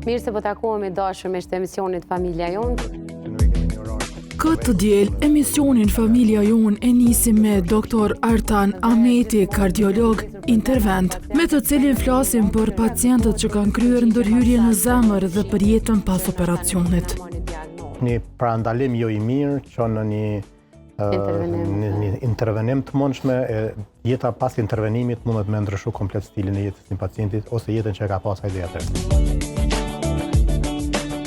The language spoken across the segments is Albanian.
Mirë se po takohemi dashur me shtë emisionit Familja Jonë. Këtë diel, emisionin Familja Jonë e nisim me Dr. Artan Ahmeti, kardiolog, intervent, me të cilin flasim për pacientët që kanë kryer ndërhyrje në zemër dhe për jetën pas operacionit. Një parandalim jo i mirë që në një intervenim të mundshme, jeta pas intervenimit mundet me ndryshu komplet stilin e jetës një pacientit ose jetën që ka pas ai deri atëherë.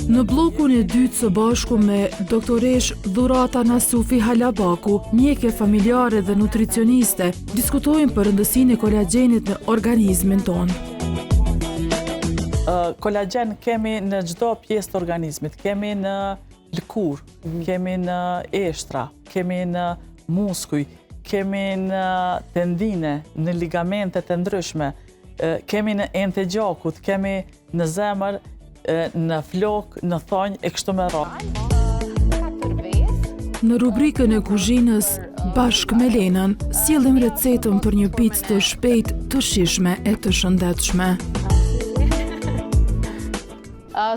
Në blokun e dytë së bashku me doktoresh Dhurata Nasufi Halabaku, mjeke familjare dhe nutricioniste, diskutojnë për rëndësinë e kolagjenit në organizmin tonë. Kolagjen kemi në çdo pjesë të organizmit, kemi në lëkur, kemi në eshtra, kemi në muskuj, kemi në tendine, në ligamente të ndryshme, kemi në ente gjakut, kemi në zemër, në flok, në thonjë e kështu me radhë. Në rubrikën e kuzhinës bashkë me Lenën, sjellim recetën për një picë të shpejtë, të shijshme e të shëndetshme.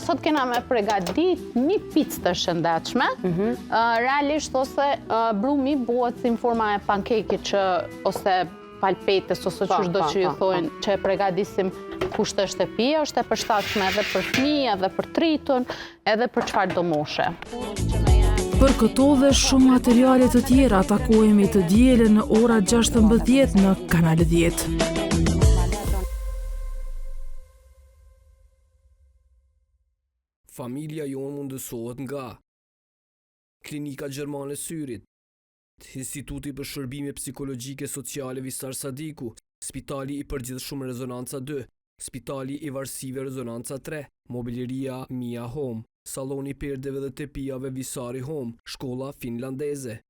Sot kena me përgatit një picë të shëndetshme. Realisht ose brumi bëhet si në forma e pankekit ose palpetës ose çdo që ju thojnë që e përgatisim kusht është e pia, është e përshtatshme edhe për fëmijë, edhe për tritun, edhe për çfarë do moshe. Për këto dhe shumë materiale të tjera takohemi të dielën në ora 16 në Kanal 10. Familja jonë mundësohet nga Klinika Gjermane Syrit, Instituti për Shërbime Psikologjike Sociale Visar Sadiku, Spitali i Përgjithshëm Rezonanca 2, Spitali i Varësive Rezonanca 3, Mobileria Mia Home, Saloni Perdeve dhe Tepijave Visari Home, Shkolla Finlandeze.